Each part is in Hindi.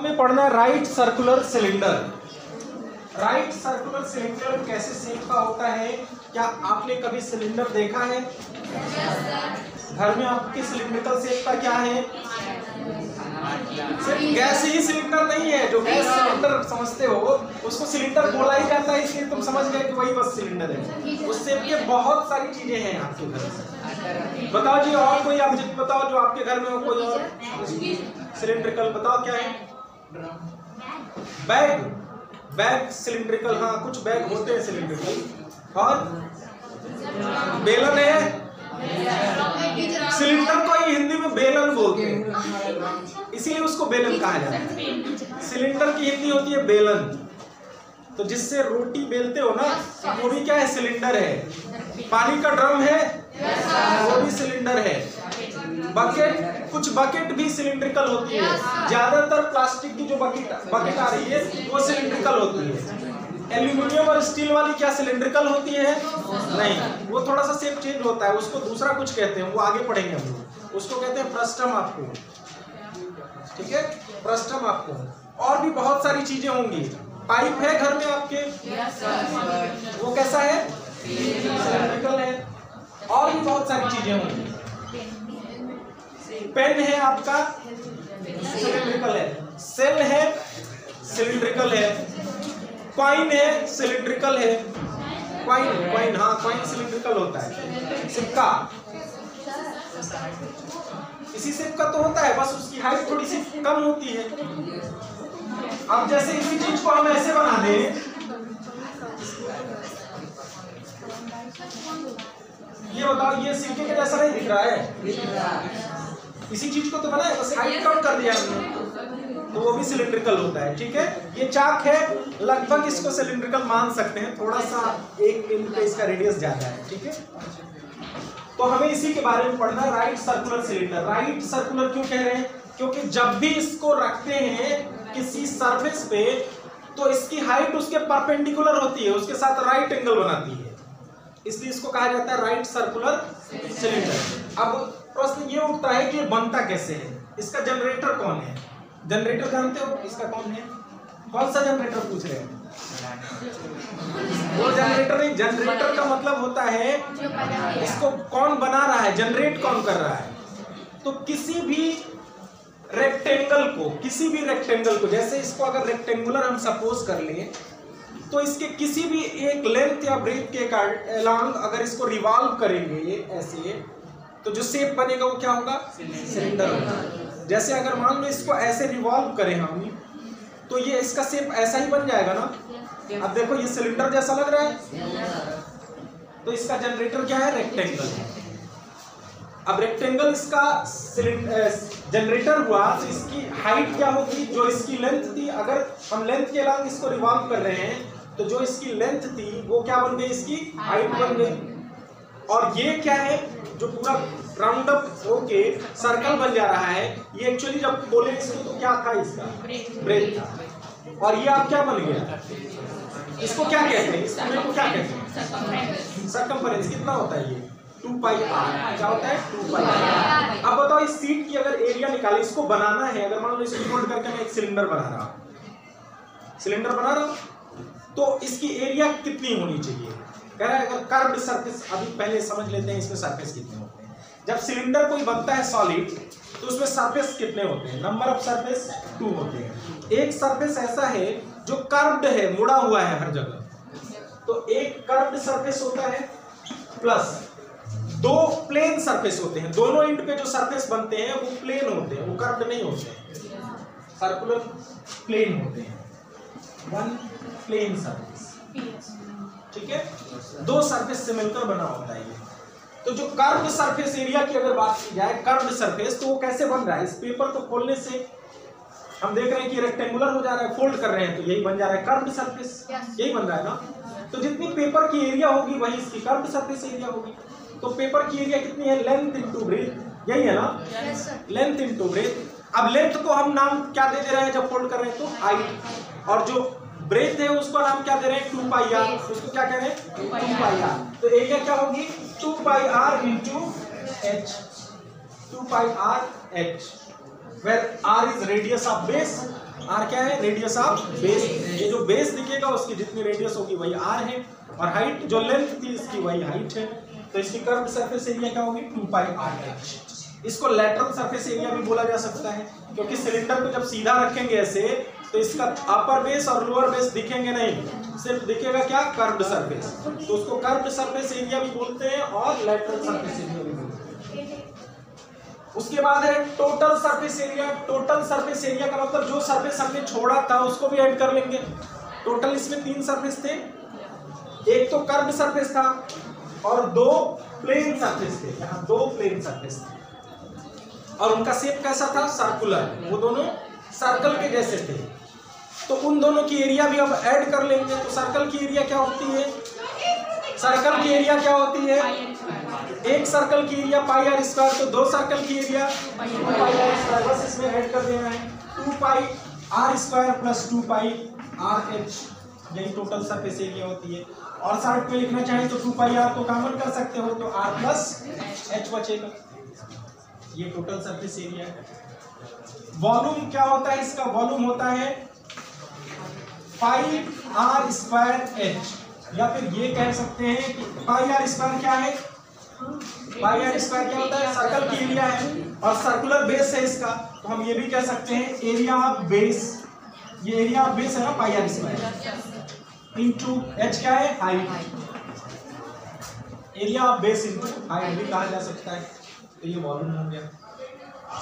हमें पढ़ना है right circular cylinder. Right circular cylinder कैसे शेप का होता है? क्या आपने कभी सिलेंडर देखा है? घर में आपके सिलिंड्रिकल शेप का क्या है? सिर्फ गैस ही सिलेंडर नहीं है। जो गैस सिलेंडर समझते हो उसको सिलेंडर बोला ही जाता है, इसलिए तुम समझ गए कि वही बस सिलेंडर है। उस शेप के बहुत सारी चीजें हैं आपके घर में। बताओ जी, और कोई ऑब्जेक्ट बताओ जो आपके घर में हो, कोई और सिलिंड्रिकल बताओ क्या है? बैग। बैग सिलिंड्रिकल, हाँ कुछ बैग होते हैं सिलिंड्रिकल। और बेलन है, सिलेंडर को ही हिंदी में बेलन बोलते हैं, इसीलिए उसको बेलन कहा जाता है। सिलेंडर की हिंदी होती है बेलन। तो जिससे रोटी बेलते हो ना, वो भी क्या है? सिलेंडर है। पानी का ड्रम है, वो भी सिलेंडर है। बकेट, कुछ बकेट भी सिलिंड्रिकल होती है। ज्यादातर प्लास्टिक की जो बकेट आ रही है वो सिलिंड्रिकल होती है। एल्यूमिनियम और स्टील वाली क्या सिलिंड्रिकल होती है? नहीं, वो थोड़ा सा शेप चेंज होता है, उसको दूसरा कुछ कहते हैं, वो आगे पढ़ेंगे हम लोग। उसको कहते हैं फ्रस्टम आपको, ठीक है? फ्रस्टम आपको। और भी बहुत सारी चीजें होंगी। पाइप है घर में आपके, वो कैसा है? सिलिंड्रिकल है। और भी बहुत सारी चीजें होंगी। पेन है आपका, सिलिंड्रिकल है। सेल है, सिलिंड्रिकल है। कॉइन है, सिलिंड्रिकल है। कॉइन, हाँ कॉइन सिलिंड्रिकल होता है। सिक्का इसी शेप का तो होता है, बस उसकी हाइट थोड़ी सी कम होती है। अब जैसे इसी चीज को हम ऐसे बना दें, ये बताओ, ये सिक्के के जैसा नहीं दिख रहा है? इसी चीज को तो बनाया, बस हाइट कम कर दिया हमने, तो वो भी सिलिंड्रिकल होता है। ठीक है, ये चाक है, लगभग इसको सिलिंड्रिकल मान सकते हैं, थोड़ा सा 1 मिली पे इसका रेडियस ज्यादा है। ठीक है, तो हमें इसी के बारे में पढ़ना है, right circular cylinder. Right circular क्यों कह रहे हैं? क्योंकि जब भी इसको रखते हैं किसी सरफेस पे, तो इसकी हाइट उसके परपेंडिकुलर होती है, उसके साथ राइट एंगल बनाती है, इसलिए इसको कहा जाता है राइट सर्कुलर सिलेंडर। अब प्रश्न ये उठता है कि ये बनता कैसे है? इसका जनरेटर कौन है? जनरेटर जानते हो इसका कौन है? कौन सा जनरेटर पूछ रहे हैं? वो जनरेटर नहीं, जनरेटर का मतलब होता है इसको कौन बना रहा है, जनरेट कौन कर रहा है। तो किसी भी रेक्टेंगल को, जैसे इसको अगर रेक्टेंगुलर हम सपोज कर लें, तो इसके किसी भी एक लेंथ या ब्रेथ के अलोंग अगर इसको रिवॉल्व करेंगे ऐसे, तो जो शेप बनेगा वो क्या होगा? सिलेंडर होगा। जैसे अगर मान लो इसको ऐसे रिवॉल्व करें हम, तो ये इसका शेप ऐसा ही बन जाएगा ना। अब देखो ये सिलेंडर जैसा लग रहा है, तो इसका जनरेटर क्या है? रेक्टेंगल। अब रेक्टेंगल इसका जनरेटर हुआ, तो इसकी हाइट क्या होगी? जो इसकी लेंथ थी, अगर हम लेंथ के अलावा इसको रिवॉल्व कर रहे हैं, तो जो इसकी लेंथ थी वो क्या बन गई? इसकी हाइट बन गई। और ये क्या है? जो पूरा राउंड अप होके सर्कल बन जा रहा है, ये एक्चुअली जब बोले इसको तो क्या था? इसका ब्रेथ था। और ये आप क्या बन गया? इसको क्या कहते हैं? इसको क्या कहते हैं? सर्कमफरेंस। कितना होता है ये? 2πr। क्या होता है? 2πr। अब बताओ, इस सीट की अगर एरिया निकाले, इसको बनाना है, अगर मान लो इसको फोल्ड करके मैं एक सिलेंडर बना रहा हूं, तो इसकी एरिया कितनी होनी चाहिए? कह रहा है अगर कर्व्ड सरफेस, अभी पहले समझ लेते हैं इसमें सरफेस कितने होते हैं। जब सिलेंडर कोई बनता है सॉलिड, तो उसमें सरफेस कितने होते हैं? नंबर ऑफ सरफेस 2 होते हैं। एक सरफेस ऐसा है जो कर्व्ड है, मुड़ा हुआ है हर जगह, तो एक कर्व्ड सरफेस होता है, प्लस 2 प्लेन सरफेस होते हैं। दोनों एंड पे जो सरफेस बनते हैं वो प्लेन होते हैं, वो कर्व्ड नहीं होते हैं, सर्कुलर प्लेन होते हैं। 1 प्लेन सरफेस, ठीक है, 2 सरफेस से मिलकर बना होता है ये। तो जो कर्व्ड सरफेस एरिया की अगर बात की जाए, कर्व्ड सरफेस, तो वो कैसे बन रहा है? इस पेपर को खोलने से हम देख रहे हैं कि रेक्टेंगुलर हो जा रहा है, फोल्ड कर रहे हैं तो यही बन जा रहा है कर्व्ड सरफेस। यही बन रहा है ना। तो जितनी पेपर की एरिया होगी वही इसकी कर्व्ड सरफेस एरिया होगी। तो पेपर की एरिया कितनी है? लेंथ इनटू ब्रेथ, यही है ना, लेंथ इनटू ब्रेथ। अब लेंथ को हम नाम क्या दे रहे हैं जब फोल्ड कर रहे हैं? तो हाइट। और जो ब्रेथ है उसका नाम क्या दे रहे हैं? 2πr। उसको क्या कह रहे हैं? 2πr। तो एरिया क्या होगी? 2πr into h, 2πr h, where r is radius of base r क्या है? Radius of base. ये जो बेस दिखेगा उसकी जितनी रेडियस होगी वही आर है, और हाइट जो लेंथ थी इसकी वही हाइट है। तो इसकी कर्व्ड सरफेस एरिया क्या होगी? 2 पाई आर एच। इसको लैटरल सरफेस एरिया भी बोला जा सकता है, क्योंकि सिलेंडर को जब सीधा रखेंगे ऐसे तो इसका अपर बेस और लोअर बेस दिखेंगे नहीं, सिर्फ दिखेगा क्या? Curved surface. तो उसको कर्व्ड सरफेस एरिया भी बोलते हैं और लैटरल सरफेस एरिया भी बोलते हैं। उसके बाद है total surface area. Total surface area का मतलब जो सरफेस हमने छोड़ा था उसको भी ऐड कर लेंगे। टोटल इसमें 3 सरफेस थे, एक तो कर्व्ड सरफेस था और 2 प्लेन सरफेस थे। यहाँ 2 प्लेन सरफेस थे और उनका शेप कैसा था? सर्कुलर। वो दोनों सर्कल के जैसे थे, तो उन दोनों की एरिया भी अब ऐड कर लेंगे। तो सर्कल की एरिया क्या होती है? सर्कल की एरिया क्या होती है? एक सर्कल की एरिया पाई आर स्क्वायर, तो 2 सर्कल की एरिया 2 पाई आर स्क्वायर। बस इसमें ऐड कर देना है 2 पाई आर स्क्वायर प्लस 2 पाई आर एच, यही टोटल सरफेस एरिया होती है। और साइड पे लिखना चाहे तो 2 पाई आर को कॉमन कर सकते हो, तो आर प्लस एच बचेगा। ये टोटल सरफेस एरिया है। वॉल्यूम क्या होता है इसका? वॉल्यूम होता है पाई आर स्क्वायर एच, या फिर ये कह सकते हैं कि पाई आर स्क्वायर क्या है? पाई आर स्क्वायर क्या होता है? सर्कल की एरिया है और सर्कुलर बेस है इसका, तो हम ये भी कह सकते हैं एरिया ऑफ बेस। ये एरिया ऑफ बेस है ना पाई आर स्क्वायर, इंटू एच क्या है? Height. Area of base into height भी कहा जा सकता है। तो ये वॉल्यूम हो गया।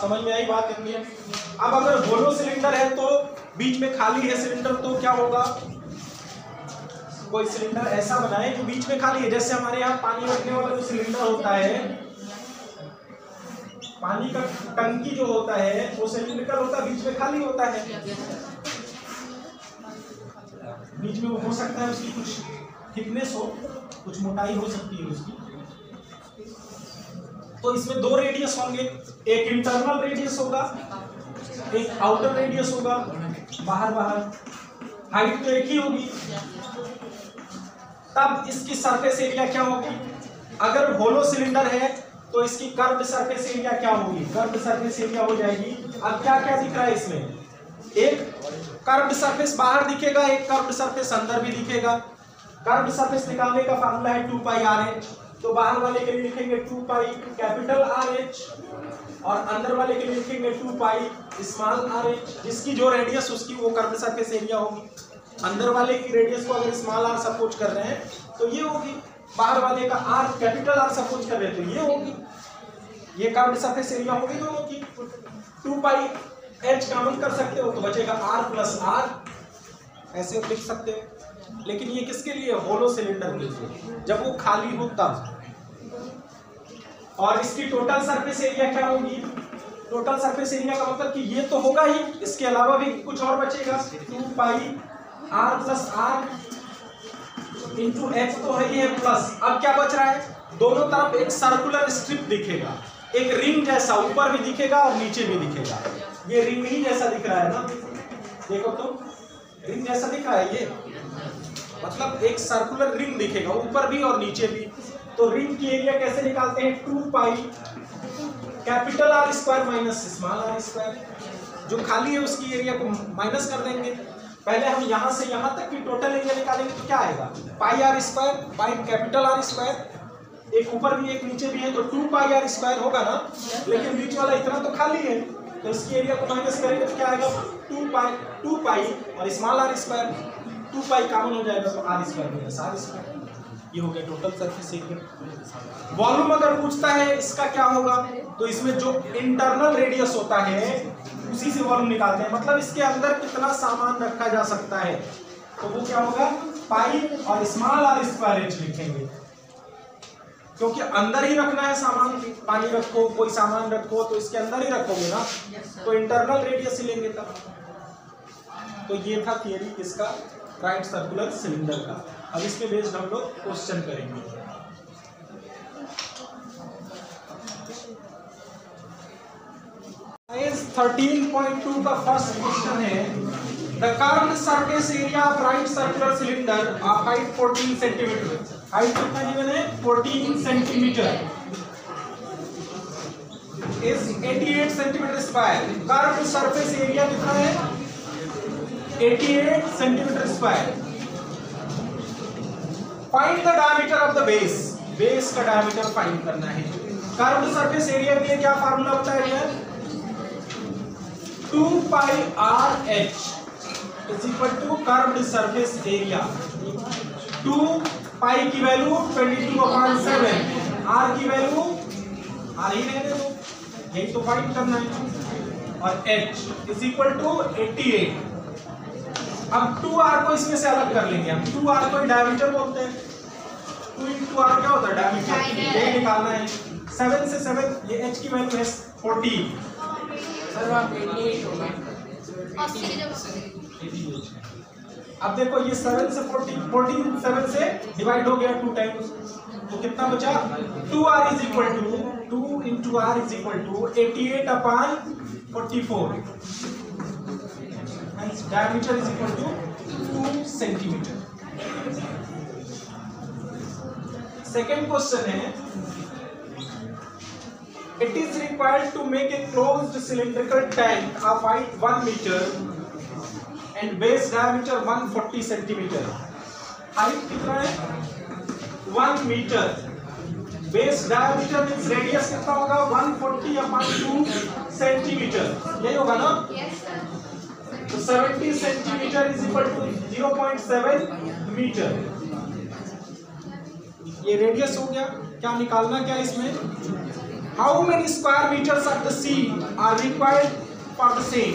समझ में आई बात इतनी? अब अगर होलो सिलेंडर है तो बीच में खाली है सिलेंडर, तो क्या होगा? कोई सिलेंडर ऐसा बनाए जो बीच में खाली है, जैसे हमारे यहाँ पानी रखने वाला जो सिलेंडर होता है, पानी का टंकी जो होता है वो सिलिंड्रिकल होता है, बीच में खाली होता है। बीच में वो हो सकता है उसकी कुछ थिकनेस हो, कुछ मोटाई हो सकती है उसकी। तो इसमें 2 रेडियस होंगे, एक इंटरनल रेडियस होगा, एक आउटर रेडियस होगा, बाहर। हाइट तो एक ही होगी। तब इसकी सरफेस एरिया क्या होगी? अगर होलो सिलेंडर है तो इसकी कर्व्ड सरफेस एरिया क्या होगी? कर्व्ड सरफेस एरिया हो जाएगी। अब क्या क्या दिख रहा है इसमें? एक कर्व्ड सरफेस बाहर दिखेगा, एक कर्व्ड सरफेस अंदर भी दिखेगा। कर्व्ड सरफेस निकालने का फार्मूला है 2 पाई आर एच, तो बाहर वाले के लिए लिखेंगे 2 पाई कैपिटल आर एच और अंदर वाले के लिए लिखेंगे 2 पाई स्मॉल आर एच। जिसकी जो रेडियस उसकी वो कर्व्ड सरफेस एरिया होगी। अंदर वाले की रेडियस को अगर स्मॉल आर सपोज कर रहे हैं तो ये होगी, बाहर वाले का आर कैपिटल आर सपोज कर रहे हैं तो ये होगी। ये कर्व्ड सरफेस एरिया होगी दोनों की। 2 पाई एच कॉमन कर सकते हो तो बचेगा आर प्लस आर, ऐसे लिख सकते हो। लेकिन ये किसके लिए? होलो सिलेंडर के लिए, जब वो खाली हो तब। और इसकी टोटल सरफेस एरिया क्या होगी? टोटल सरफेस एरिया का मतलब कि ये तो होगा ही, इसके अलावा भी कुछ और बचेगा। 2 पाई R plus R into H तो है ही है प्लस। अब क्या बच रहा है? दोनों तरफ एक सर्कुलर स्ट्रिप दिखेगा, एक रिंग जैसा, ऊपर भी दिखेगा और नीचे भी दिखेगा। ये रिंग ही जैसा दिख रहा है ना, देखो तो रिंग जैसा दिख रहा है ये, मतलब एक सर्कुलर रिंग दिखेगा ऊपर भी और नीचे भी। तो रिंग की एरिया कैसे निकालते हैं? 2 pi capital R square minus small r square. जो खाली है उसकी एरिया को माइनस कर देंगे। पहले हम यहाँ से यहाँ तक की टोटल एरिया निकालेंगे तो क्या आएगा? Pi R square pi capital R square, एक ऊपर भी एक नीचे भी है तो 2 पाई आर स्क्वायर होगा ना, लेकिन बीच वाला इतना तो खाली है तो इसकी एरिया को माइनस करेंगे तो क्या आएगा? 2 पाई और small r square, 2 pi common हो जाएगा तो r square minus are square. ये हो गया टोटल सरफेस एरिया। वॉल्यूम अगर पूछता है इसका क्या होगा तो इसमें जो इंटरनल रेडियस होता है उसी से वॉल्यूम निकालते हैं, मतलब इसके अंदर कितना सामान रखा जा सकता है तो वो क्या होगा? पाई और स्मॉल आर स्क्वायर एच लिखेंगे, क्योंकि अंदर ही रखना है सामान। पानी रखो, कोई सामान रखो तो इसके अंदर ही रखोगे ना, तो इंटरनल रेडियस ही लेंगे तब। तो ये था थियरी किसका? राइट सर्कुलर सिलेंडर का। अब इसके बेस्ड हम लोग क्वेश्चन करेंगे। साइंस 13.2 का फर्स्ट क्वेश्चन है, the curved surface area of right circular cylinder of height 14 centimetre. Height कितना गिवन है? 14 centimetre is 88 centimetre square. Curved surface area कितना है? 88 centimetre square. Find the diameter of the base, base का डायमीटर फाइंड करना है। कर्व्ड सरफेस एरिया के लिए क्या फार्मूला होता है यार? 2 pi r h is equal to curved surface area. 2 pi की वैल्यू 22/7, r की वैल्यू r ही रहने दो, यही तो फाइंड करना है, और h इज इक्वल टू 88। अब 2r को इसमें से अलग कर लेंगे हम। 2r को डायमीटर बोलते हैं। 2 into r क्या होता है? डायमीटर। ये निकालना है। 7 से 7, ये h की वैल्यू है 40। अब देखो ये 7 से 40, 7 से डिवाइड हो गया 2 टाइम्स, तो कितना बचा? 2r is equal to 2 into r is equal to 88/44। Diameter is equal to 2 centimeter. Second question है, it is required to make a closed cylindrical tank of height 1 meter and base diameter 140 centimeter. Height कितना है? 1 meter. Base diameter means radius कितना होगा? 140/2 centimeter. यही होगा ना? Yes sir. तो 70 centimetre is equal to 0.7 metre. ये रेडियस हो गया। क्या निकालना क्या इसमें? How many square metres of the sheet are required for the same?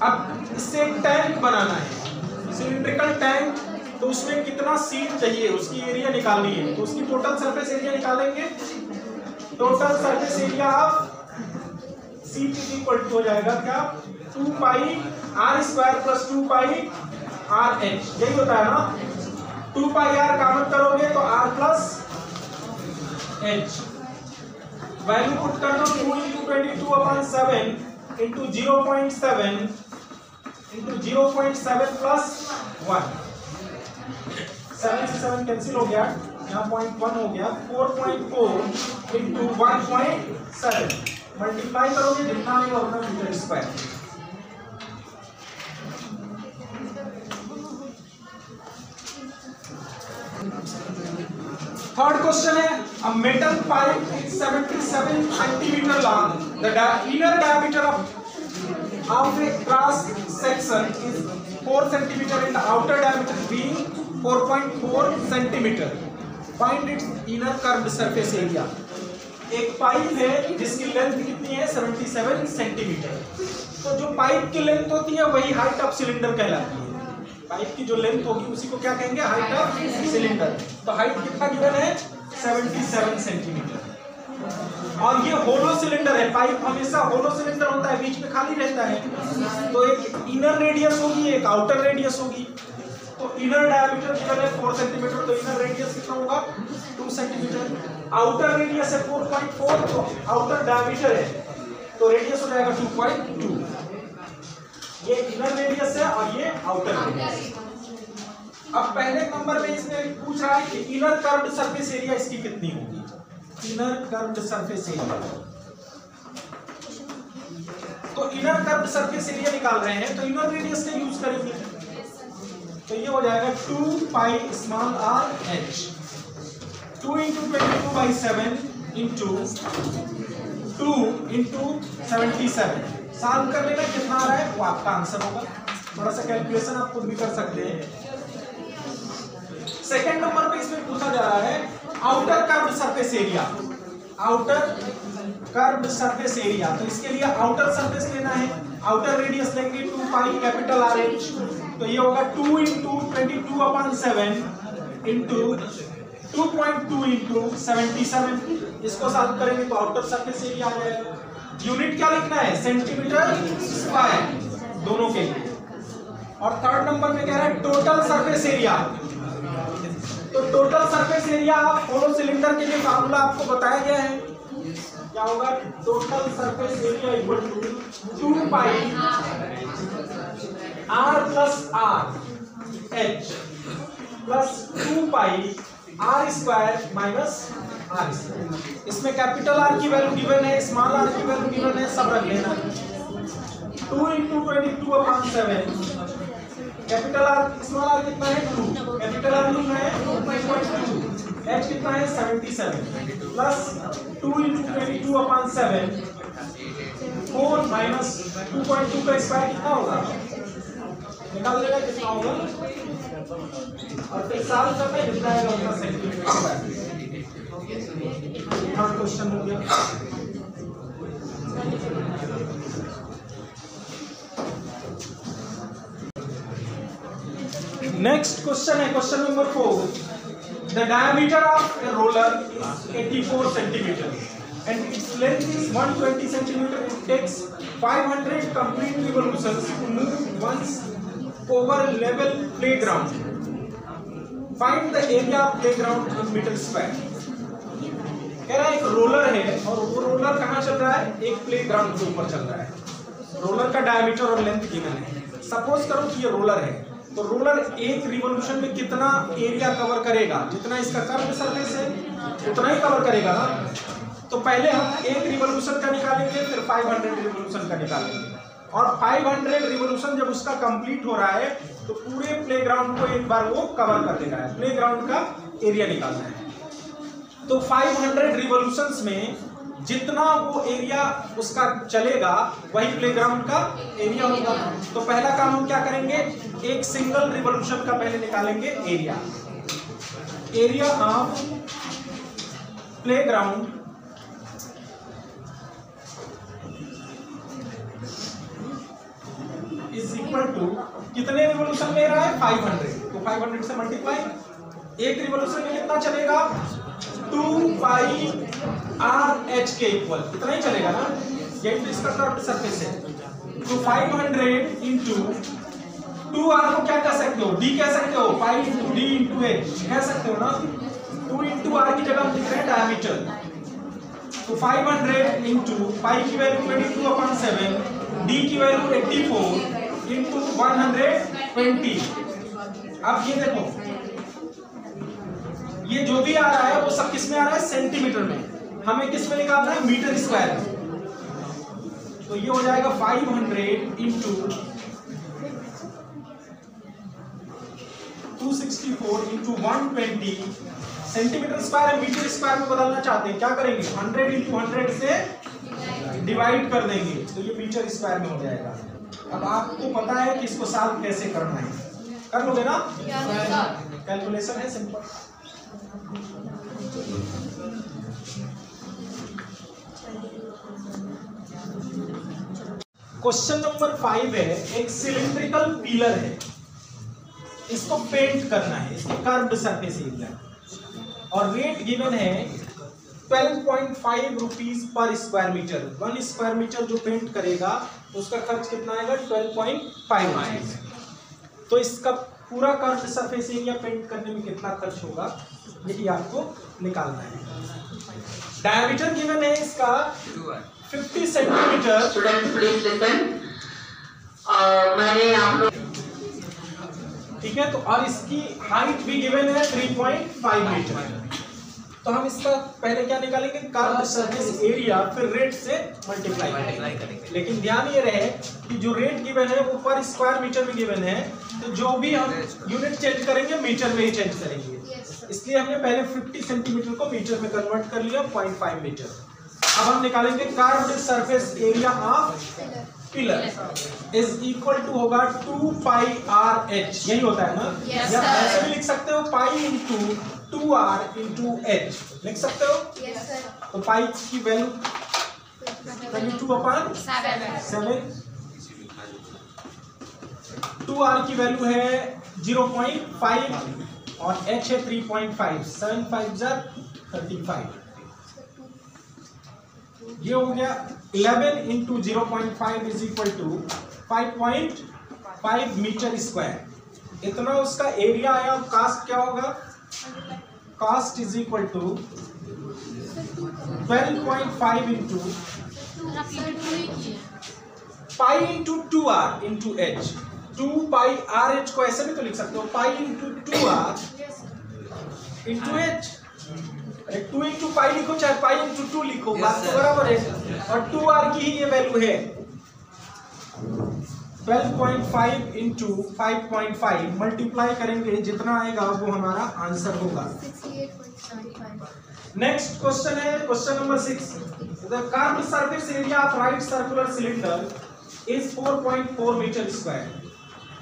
अब इससे एक टैंक बनाना है, सिलिंड्रिकल टैंक, तो उसमें कितना सीट चाहिए उसकी एरिया निकालनी है। तो उसकी टोटल सरफेस एरिया निकालेंगे। Total surface area of sheet is equal to हो जाएगा क्या? 2 pi r square plus 2 pi r h, यही होता है ना? 2 पाई r कॉमन करोगे तो r plus h। Value put कर दो। 2 into 22/7 into 0.7 into 0.7 प्लस 1। 7 से 7 कैंसिल हो गया, यहाँ 0.1 हो गया। 4.4 into 1.7 मल्टीप्लाई करोगे जितना आएगा उतना मीटर स्क्वायर। थर्ड क्वेश्चन है, a metal pipe is 77 centimetre long, the inner diameter of a cross section is 4 centimeter and the outer diameter being 4.4 centimeter. Find its inner curved surface area. एक पाइप है जिसकी लेंथ कितनी है? 77 सेंटीमीटर। तो जो पाइप की लेंथ होती है वही हाइट ऑफ सिलेंडर कहलाती है। पाइप की जो लेंथ होगी उसी को क्या कहेंगे? Height of cylinder. तो हाइट कितना गिवन है? 77 सेंटीमीटर। और ये होलो सिलेंडर है। पाइप हमेशा होलो सिलेंडर होता है, बीच में खाली रहता है। तो एक इनर रेडियस होगी, एक आउटर रेडियस होगी। तो इनर डायमीटर गिवन है 4 सेंटीमीटर, तो इनर रेडियस कितना होगा? 2 सेंटीमीटर। आउटर रेडियस है 4.4, तो आउटर डायमीटर है तो रेडियस हो जाएगा 2.2। ये इनर रेडियस है और ये आउटर रेडियस। अब पहले नंबर में इसने पूछ रहा है कि इनर कर्व्ड सरफेस एरिया इसकी कितनी होगी। इनर कर्व्ड सरफेस एरिया, तो इनर कर्व्ड सरफेस एरिया निकाल रहे हैं तो इनर रेडियस का यूज करेंगे। तो ये हो जाएगा 2 pi small r h। 2 into 22/7 into 2 into 77 solve कर लेना, कितना आ रहा है वो आपका आंसर होगा। थोड़ा सा कैलकुलेशन आप खुद भी कर सकते हैं। सेकंड नंबर पे इसमें पूछा जा रहा है outer curved surface area. Outer curved surface area, तो इसके लिए आउटर सरफेस लेना है। आउटर रेडियस लेंगे 2 पाई कैपिटल R H, तो ये होगा 2 into 22/7 into 2.2 into 77। इसको सॉल्व करेंगे तो आउटर सरफेस एरिया आ जाएगा। यूनिट क्या लिखना है? सेंटीमीटर स्क्वायर दोनों के लिए। और थर्ड नंबर में कह रहा है टोटल सरफेस एरिया। तो total surface area hollow cylinder के लिए फार्मूला आपको बताया गया है। क्या होगा? Total surface area equal to 2 pi r plus r h plus 2 pi r square minus are square. इसमें कैपिटल आर की वैल्यू गिवन है, स्मॉल आर की वैल्यू गिवन है, सब रख लेना। 2 × 22/7। कैपिटल आर स्मॉल आर कितना है 2, कैपिटल आर कितना है 2.2, एच कितना है 77 प्लस 2 × 22/7 4 माइनस 2.2 का स्क्वायर कितना होगा, निकाल लेगा कितना होगा, और फिर साल करना है जितना आएगा उतना सेंटीमीटर स्क्वायर। थर्ड क्वेश्चन हो गया। नेक्स्ट क्वेश्चन है question number 4। The diameter of a roller is 84 centimetre and its length is 120 centimeter. It takes 500 complete revolutions to move once over a level playground. Find the area of playground in meter square. कह रहा है एक रोलर है और वो रोलर कहाँ चल रहा है, एक प्लेग्राउंड के ऊपर चल रहा है। रोलर का डायमीटर और लेंथ गिवन है। सपोज करो कि ये रोलर है, तो रोलर एक रिवोल्यूशन में कितना एरिया कवर करेगा, जितना इसका कर्व सरफेस है उतना ही कवर करेगा ना। तो पहले हम एक रिवोल्यूशन का निकालेंगे, फिर 500 रिवोल्यूशन का निकालेंगे, और 500 रिवोल्यूशन जब उसका कंप्लीट हो रहा है तो पूरे प्लेग्राउंड को एक बार वो कवर कर देना है, प्लेग्राउंड का एरिया निकालना है। तो 500 रिवोल्यूशंस में जितना वो एरिया उसका चलेगा वही प्लेग्राउंड का एरिया होगा। तो पहला काम हम क्या करेंगे, एक सिंगल रिवोल्यूशन का पहले निकालेंगे area. Area of playground is equal to कितने रिवोल्यूशन ले रहा है 500, तो 500 से मल्टीप्लाई। एक रिवोल्यूशन में कितना चलेगा 2 पाई आर एच के इक्वल, इतना ही चलेगा ना, ये इसका कर्व्ड सरफेस है। तो 500 इंटू 2r को क्या कह सकते हो, d कह सकते हो, pi into D into H कह सकते हो ना। 2 इंटू आर की जगह हम लिख रहे हैं डायमीटर। तो 500 इंटू पाई की वैल्यू 22/7, डी की वैल्यू 84 इंटू 120। अब ये देखो, ये जो भी आ रहा है वो सब किस में आ रहा है, सेंटीमीटर में। हमें किस में निकालना है, मीटर स्क्वायर में। तो ये हो जाएगा 500 इंटू 264 इंटू 120 सेंटीमीटर स्क्वायर है, मीटर स्क्वायर में बदलना चाहते हैं, क्या करेंगे 100 इंटू 100 से डिवाइड कर देंगे, तो ये मीटर स्क्वायर में हो जाएगा। अब आपको पता है कि इसको सॉल्व कैसे करना है, कर लोगे ना, कैलकुलेशन है सिंपल। क्वेश्चन नंबर 5 है, एक सिलिंड्रिकल पिलर है, इसको पेंट करना है, इसकी कर्व्ड सरफेस एरिया, और रेट गिवन है 12.5 रुपीज पर स्क्वायर मीटर। 1 स्क्वायर मीटर जो पेंट करेगा उसका खर्च कितना आएगा 12.5 रुपीज। तो इसका पूरा कर्व्ड सरफेस एरिया पेंट करने में कितना खर्च होगा यही आपको निकालना है। डायमीटर गिवन है इसका 50 सेंटीमीटर। ठीक है, तो और इसकी हाइट भी गिवन है 3.5 मीटर। तो हम इसका पहले क्या निकालेंगे, कर्व्ड सरफेस एरिया, फिर रेट से मल्टीप्लाई करेंगे। लेकिन ध्यान ये रहे कि जो रेट गिवन है वो पर स्क्वायर मीटर में गिवन है, तो जो भी हम यूनिट चेंज करेंगे मीटर में ही चेंज करेंगे। इसलिए हमने पहले 50 सेंटीमीटर को मीटर में कन्वर्ट कर लिया, 0.5 मीटर। अब हम निकालेंगे curved surface area of pillar is equal to होगा 2 पाई आर एच, यही होता है ना, या ऐसे भी लिख सकते हो pi into 2r into H लिख सकते हो। तो पाई की वैल्यू 22/7, 2r की वैल्यू है 0.5 और h है 3.5, 7 5 35। ये हो गया 11 into 0.5 is equal to 5.5 metre square. इतना उसका एरिया आया। कास्ट क्या होगा, cost is equal to 12.5 into pi into 2r into H. 2 pi R H को ऐसे भी तो लिख सकते हो, pi into 2r into H, 2 into pi लिखो चाहे पाई इंटू 2 लिखो, बात तो बराबर है। और 2r की ही ये वैल्यू है। 12.5 इंटू 5.5 मल्टीप्लाई करेंगे, जितना आएगा वो हमारा आंसर होगा। 68.75। नेक्स्ट क्वेश्चन है question number 6। The curved surface area of right circular cylinder is 4.4 meter square.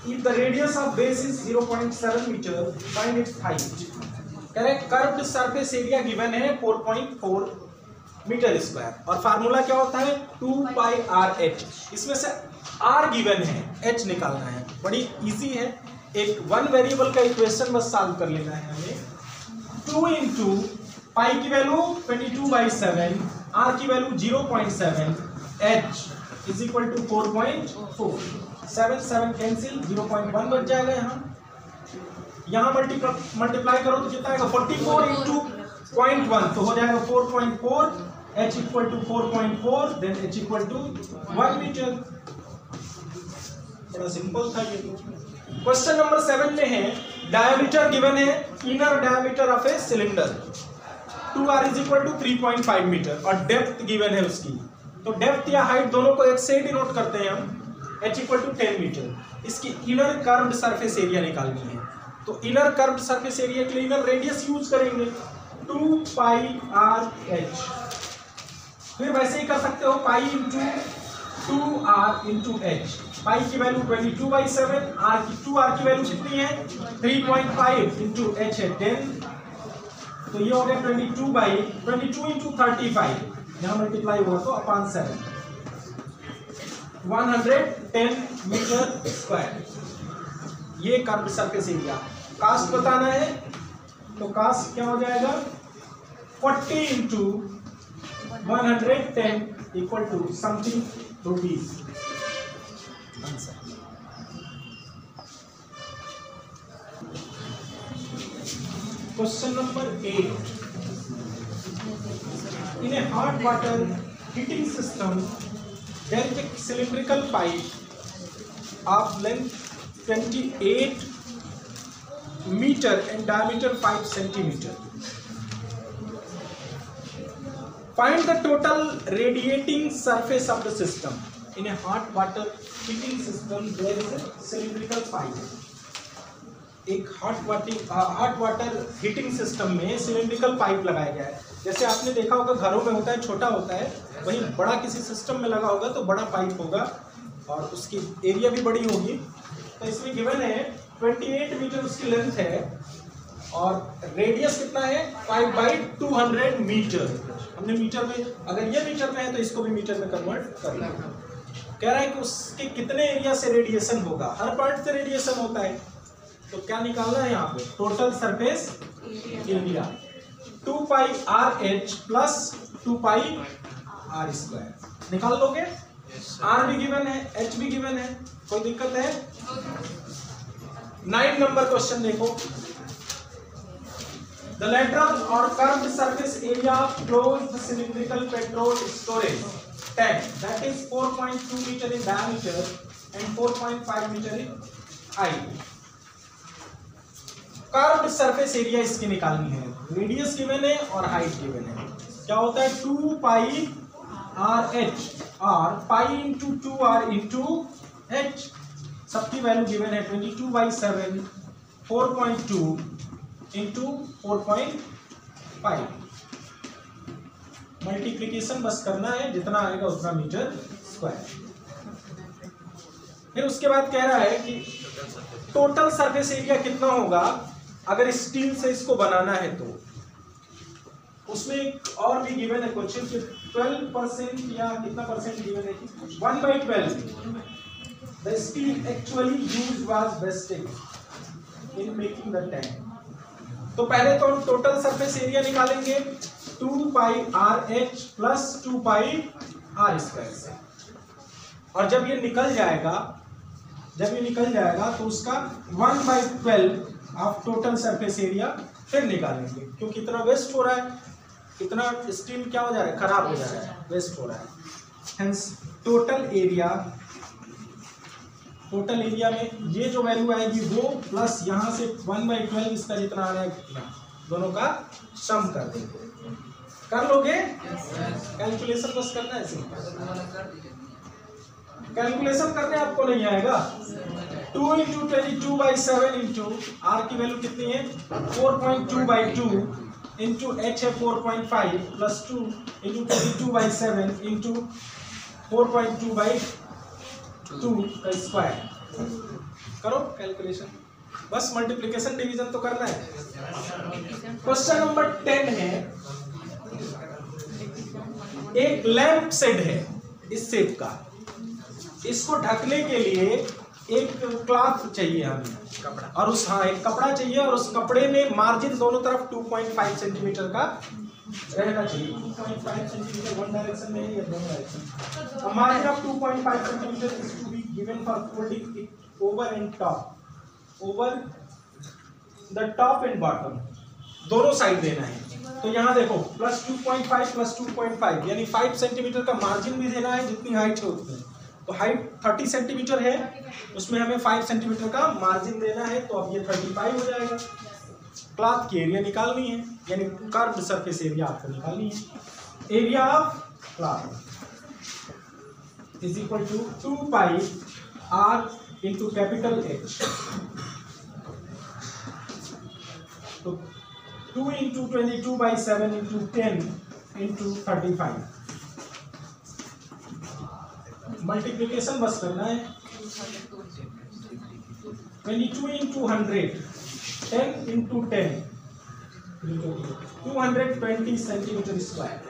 If the radius of base is 0.7 meter, find its height. Correct, curved surface area given है 4.4 मीटर स्क्वायर और फार्मूला क्या होता है 2 पाई आर एच। इसमें से आर गिवन है, एच निकालना है। बड़ी इजी है, एक वन वेरिएबल का इक्वेशन बस सॉल्व कर लेना है हमें। 2 इंटू पाई की वैल्यू 22/7, आर की value 0.7, H is equal to 4.4। 7 7 cancel, 0.1 बच जाएगा। यहाँ मल्टीप्लाई करो तो कितना आएगा 44 इंटू 0.1 तो हो जाएगा 4.4, h equal to 4.4, then h equal to 1 metre. बड़ा सिंपल था ये। क्वेश्चन नंबर 7 में है डायमीटर गिवन है, inner diameter of a cylinder 2r is equal to 3.5 metre और डेप्थ गिवन है उसकी। तो डेप्थ या हाइट दोनों को h से डिनोट करते हैं हम, h इक्वल टू 10 मीटर। इसकी इनर कर्व्ड सरफेस एरिया निकालनी है, तो इनर कर्व्ड सरफेस एरिया के लिए इनर रेडियस यूज करेंगे 2 पाई आर एच। फिर वैसे ही कर सकते हो pi into 2r into H. Pi की वैल्यू 22/7, आर की वैल्यू कितनी है 3.5 इंटू एच है 10, तो ये हो गया 22 इंटू 35, यहाँ मल्टीप्लाई हुआ तो अपॉन 7, 110 मीटर स्क्वायर। ये कर्व्ड सरफेस एरिया। कास्ट बताना है तो कास्ट क्या हो जाएगा 40 into 110 equal to something rupees. Answer. Question number 8। In a hot water heating system, there is a cylindrical pipe of length 28 meter and diameter 5 centimeter. Find the total radiating surface of the system. In a hot water heating system, there is a cylindrical pipe. एक हॉट वाटर हीटिंग सिस्टम में सिलिंड्रिकल पाइप लगाया गया है। जैसे आपने देखा होगा घरों में होता है, छोटा होता है, वहीं बड़ा किसी सिस्टम में लगा होगा तो बड़ा पाइप होगा और उसकी एरिया भी बड़ी होगी। तो इसमें गिवन है 28 मीटर उसकी लेंथ है और रेडियस कितना है 5/200 मीटर। हमने मीटर में, अगर ये मीटर में है तो इसको भी मीटर में कन्वर्ट कर लेंगे। कह रहा है कि उसके कितने एरिया से रेडिएशन होगा, हर पार्ट से रेडिएशन होता है, तो क्या निकालना है यहाँ पे टोटल सरफेस एरिया 2 पाई आर एच प्लस 2 पाई आर स्क्वायर। निकाल लोगे? आर भी गिवन है, एच भी गिवन है, कोई दिक्कत है? 9 नंबर क्वेश्चन देखो। The lateral or curved surface area of closed cylindrical petrol storage tank that is 4.2 meter in diameter and 4.5 meter in height. Curved surface area इसकी निकालनी है। रेडियस गिवन है और हाइट गिवन है। क्या होता है 2 पाई आर एच और पाई इंटू 2r इंटू एच। सबकी वैल्यू गिवन है 22/7, 4.2 इंटू 4.5। मल्टीप्लीकेशन बस करना है, जितना आएगा उतना मीटर स्क्वायर। फिर उसके बाद कह रहा है कि टोटल सरफेस एरिया कितना होगा अगर स्टील से इसको बनाना है तो। उसमें एक और भी गिवन है क्वेश्चन कि 12% या कितना परसेंट गिवन है 1/12 the steel actually used was wastage in making the tank. तो पहले तो हम टोटल सरफेस एरिया निकालेंगे 2 पाई आर एच प्लस 2 पाई आर स्क्वायर से, और जब ये निकल जाएगा तो उसका 1/12 ऑफ टोटल सरफेस एरिया फिर निकालेंगे, क्योंकि इतना वेस्ट हो रहा है, इतना स्टील क्या हो जा रहा है, खराब हो जा रहा है, वेस्ट हो रहा है। हेंस टोटल एरिया में ये जो वैल्यू आएगी वो प्लस यहाँ से 1/12 इसका जितना आ रहा है दोनों का सम कर देंगे। कर लोगे? कैलकुलेशन बस करना है सिंपल। कैलकुलेशन करने आपको नहीं आएगा। 2 इंटू 22/7 इंटू आर की वैल्यू कितनी है 4.2/2 इंटू एच है 4.5 प्लस 2 इंटू 22/7 इंटू 4.2/2 का स्क्वायर। करो कैलकुलेशन, बस मल्टीप्लिकेशन डिवीजन तो करना है। क्वेश्चन नंबर 10 है, एक लैंप शेड है इस शेप का, इसको ढकने के लिए एक क्लॉथ चाहिए हमें, कपड़ा, और उस एक कपड़ा चाहिए और उस कपड़े में मार्जिन दोनों तरफ 2.5 सेंटीमीटर का रहना चाहिए। 2.5 सेंटीमीटर वन डायरेक्शन में या दोनों direction. Margin of 2.5 centimetre is to be given for folding it over and top, over the top and bottom, दोनों साइड देना है। तो यहाँ देखो प्लस 2.5 प्लस 2.5 यानी 5 सेंटीमीटर का मार्जिन भी देना है, जितनी हाइट है उतनी। तो हाइट 30 सेंटीमीटर है, उसमें हमें 5 सेंटीमीटर का मार्जिन देना है, तो अब ये 35 हो जाएगा। क्लॉथ की एरिया निकालनी है, यानी कर्व्ड सरफेस एरिया आपको निकालनी है। Area of cloth is equal to 2 pi R into capital H. तो 2 इंटू 22/7 इंटू 10 इंटू 35, मल्टीप्लिकेशन बस करना है। 22 इंटू 100, 10 इंटू 10, 220 सेंटीमीटर स्क्वायर।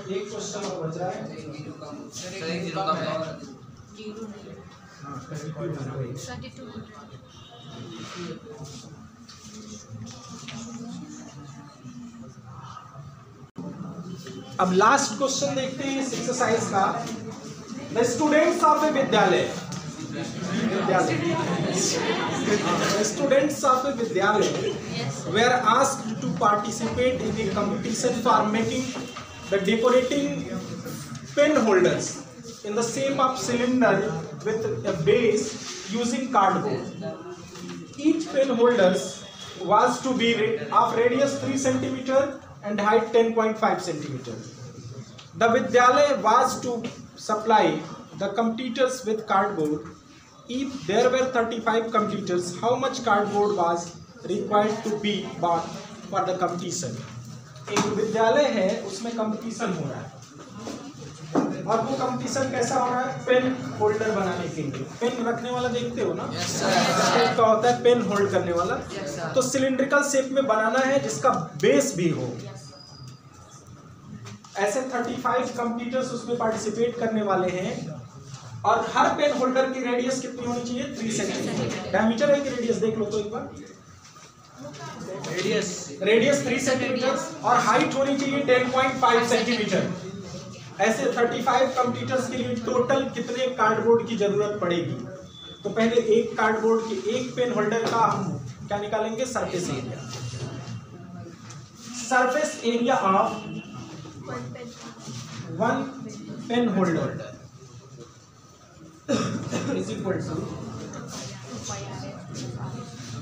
एक क्वेश्चन और बच रहा है। अब लास्ट क्वेश्चन देखते हैं इस एक्सरसाइज का। द स्टूडेंट्स ऑफ ए विद्यालय, स्टूडेंट्स ऑफ ए विद्यालय were asked to participate in a competition for making the decorating pen holders in the shape of cylinder with a base using cardboard. Each pen holder was to be of radius 3 centimeter and height 10.5 centimeter. The Vidyalaya was to supply the competitors with cardboard. If there were 35 competitors, how much cardboard was required to be bought for the competition? एक विद्यालय है, उसमें कंपटीशन हो रहा है, और वो कंपटीशन कैसा हो रहा है? पेन होल्डर बनाने के लिए। पेन रखने वाला देखते हो ना, शेप का होता है पेन होल्ड करने वाला। तो सिलिंड्रिकल शेप में बनाना है जिसका बेस भी हो। ऐसे 35 कंपटीटर्स उसमें पार्टिसिपेट करने वाले हैं, और हर पेन होल्डर की रेडियस कितनी होनी चाहिए? 3 सेंटीमीटर। डायमीटर है कि रेडियस देख लो तो एक बार। रेडियस 3 सेंटीमीटर और हाइट होनी चाहिए 10.5 सेंटीमीटर। ऐसे 35 कंपटीटर्स के लिए टोटल कितने कार्डबोर्ड की जरूरत पड़ेगी? तो पहले एक कार्डबोर्ड के एक पेन होल्डर का हम क्या निकालेंगे? Surface area. Surface area of one pen holder is equal to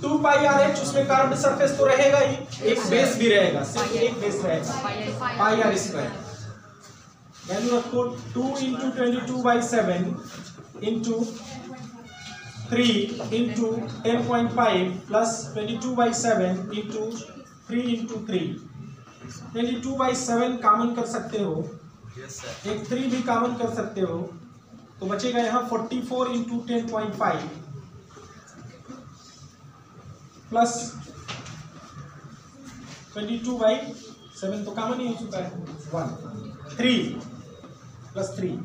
2 pi R H. उसमें कर्व्ड सरफेस तो रहेगा ही, एक बेस भी रहेगा, सिर्फ एक बेस रहेगा, पाई आर स्क्वायर। वैल्यू रखो 2 into 22/7 into 3 into 10.5 plus 22/7 into 3 into 3। 22/7 common कर सकते हो, एक 3 भी कॉमन कर सकते हो, तो बचेगा यहाँ 44 इंटू 10.5 प्लस 22/7 तो कॉमन ही हो चुका है, 1 3 प्लस 3।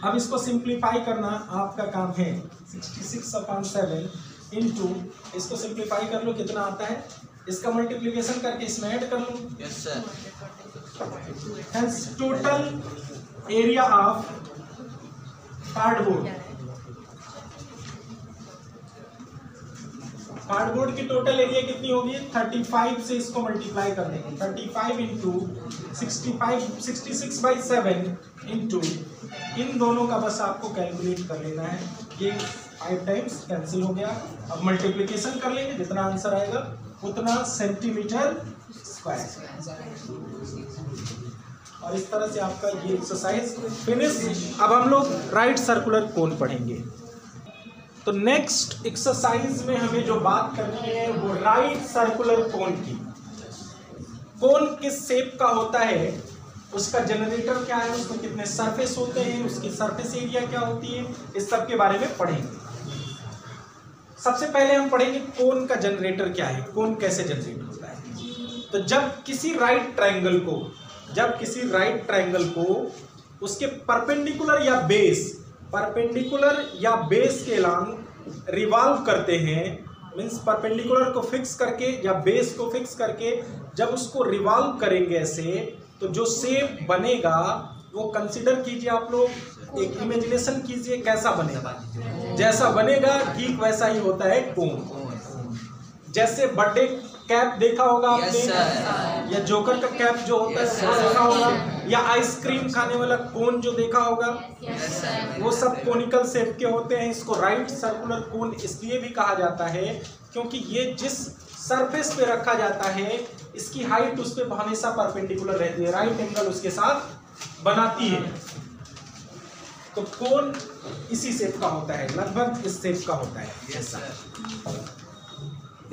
अब इसको सिंप्लीफाई करना आपका काम है। 66/7 इंटू, इसको सिंप्लीफाई कर लो, कितना आता है? इसका मल्टीप्लिकेशन करके इसमें ऐड कर लो। Yes sir. Total area of cardboard, cardboard की टोटल एरिया कितनी होगी? 35 से इसको मल्टीप्लाई कर देंगे। 35 इंटू 66/7 इंटू, इन दोनों का बस आपको कैलकुलेट कर लेना है। ये 5 टाइम्स कैंसिल हो गया। अब मल्टीप्लिकेशन कर लेंगे, जितना आंसर आएगा उतना सेंटीमीटर स्क्वायर। और इस तरह से आपका ये एक्सरसाइज फिनिश। अब हम लोग राइट सर्कुलर कोन पढ़ेंगे। तो नेक्स्ट एक्सरसाइज में हमें जो बात करनी है वो राइट सर्कुलर कोन की। कोन किस शेप का होता है, उसका जनरेटर क्या है, उसमें कितने सरफेस होते हैं, उसकी सरफेस एरिया क्या होती है, इस सब के बारे में पढ़ेंगे। सबसे पहले हम पढ़ेंगे कोन का जनरेटर क्या है, कोन कैसे जनरेट होता है। तो जब किसी राइट ट्रायंगल को उसके परपेंडिकुलर या बेस के अलॉन्ग रिवॉल्व करते हैं, मीन्स परपेंडिकुलर को फिक्स करके या बेस को फिक्स करके जब उसको रिवॉल्व करेंगे ऐसे, तो जो शेप बनेगा वो कंसीडर कीजिए, आप लोग एक इमेजिनेशन कीजिए कैसा बनेगा। जैसा बनेगा ठीक वैसा ही होता है कोन। जैसे बर्थडे कैप देखा होगा आपने, या जोकर का कैप जो होता है वो देखा होगा, या आइसक्रीम खाने वाला कोन जो देखा होगा, वो सब कोनिकल शेप के होते हैं। इसको राइट सर्कुलर कोन इसलिए भी कहा जाता है क्योंकि ये जिस सरफेस पे रखा जाता है इसकी हाइट उस पे हमेशा परपेंडिकुलर रहती है, राइट एंगल उसके साथ बनाती है। तो कोन इसी शेप का होता है, लगभग इस शेप का होता है, ऐसा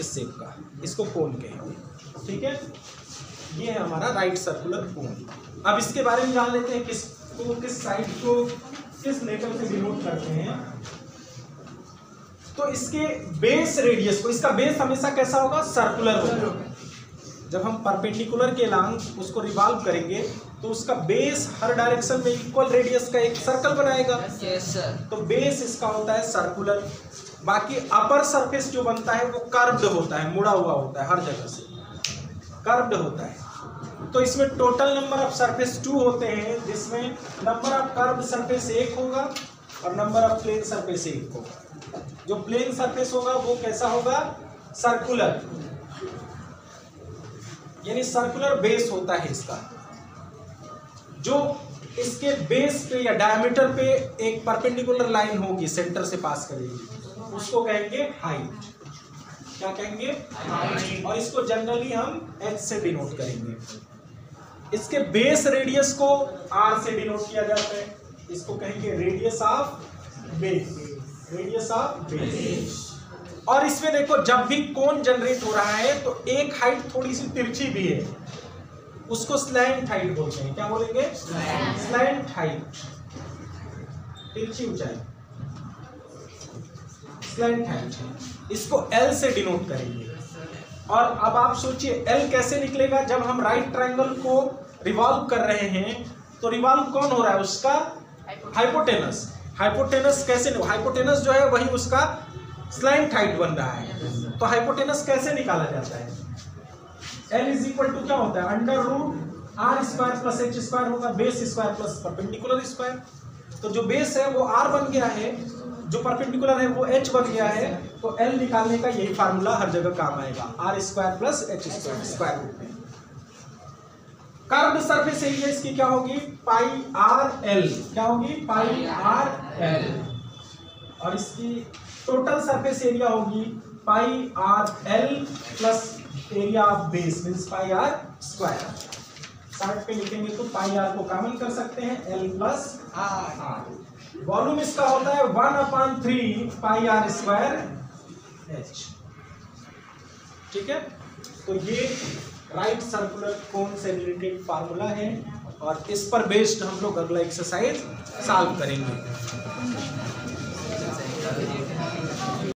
इस शेप का, इसको कोन कहेंगे। ठीक है, ये है हमारा राइट सर्कुलर कोन। अब इसके बारे में जान लेते हैं किस साइड को किस लेटर से डिनोट करते हैं। तो इसके बेस रेडियस को, इसका बेस हमेशा कैसा होगा, सर्कुलर होगा। जब हम परपेंडिकुलर के अलॉन्ग उसको रिवॉल्व करेंगे तो उसका बेस हर डायरेक्शन में इक्वल रेडियस का एक सर्कल बनाएगा। तो बेस इसका होता है सर्कुलर। बाकी अपर सरफेस जो बनता है वो कर्व्ड होता है, मुड़ा हुआ होता है, हर जगह से कर्व्ड होता है। तो इसमें टोटल नंबर ऑफ सरफेस 2 होते हैं, जिसमें नंबर ऑफ कर्व्ड सरफेस 1 होगा और नंबर ऑफ प्लेन सरफेस 1 होगा। जो प्लेन सरफेस होगा वो कैसा होगा, सर्कुलर, यानी सर्कुलर बेस होता है इसका। जो इसके बेस पे या डायमीटर पे एक परपेंडिकुलर लाइन होगी, सेंटर से पास करेगी, उसको कहेंगे हाइट। क्या कहेंगे, हाइट। और इसको जनरली हम h से डिनोट करेंगे। इसके बेस रेडियस को r से डिनोट किया जाता है, इसको कहेंगे radius of base, radius of base. और इसमें देखो जब भी कोन जनरेट हो रहा है तो एक हाइट थोड़ी सी तिरछी भी है, उसको स्लैंट हाइट बोलते हैं। क्या बोलेंगे, स्लैंट हाइट, तिरछी ऊंचाई, स्लैंट हाइट। इसको L से डिनोट करेंगे। और अब आप सोचिए L कैसे निकलेगा, जब हम राइट ट्रायंगल को रिवॉल्व कर रहे हैं तो रिवॉल्व कौन हो रहा है, उसका हाइपोटेनस। हाइपोटेनस कैसे, हाइपोटेनस जो है वही उसका स्लैंट हाइट बन रहा है। तो हाइपोटेनस कैसे निकाला जाता है, L इज इक्वल टू क्या होता है, under root R square plus H square होगा, base square plus perpendicular square. तो जो बेस है वो r बन गया है, जो परपेंडिकुलर है वो h बन गया है। तो L निकालने का यही फार्मूला हर जगह काम आएगा, R square plus H square, square root में। कर्व्ड सरफेस एरिया इसकी क्या होगी, पाई आर एल, क्या होगी, पाई आर एल। और इसकी टोटल सरफेस एरिया होगी pi R L plus area of base, means pi R square. Side पे लिखेंगे तो पाई आर को कॉमन कर सकते हैं, एल प्लस आर। वॉल्यूम इसका होता है 1/3 पाई आर स्क्वायर एच। ठीक है, तो ये राइट सर्कुलर कोन से रिलेटेड फार्मूला है और इस पर बेस्ड हम लोग अगला एक्सरसाइज सॉल्व करेंगे।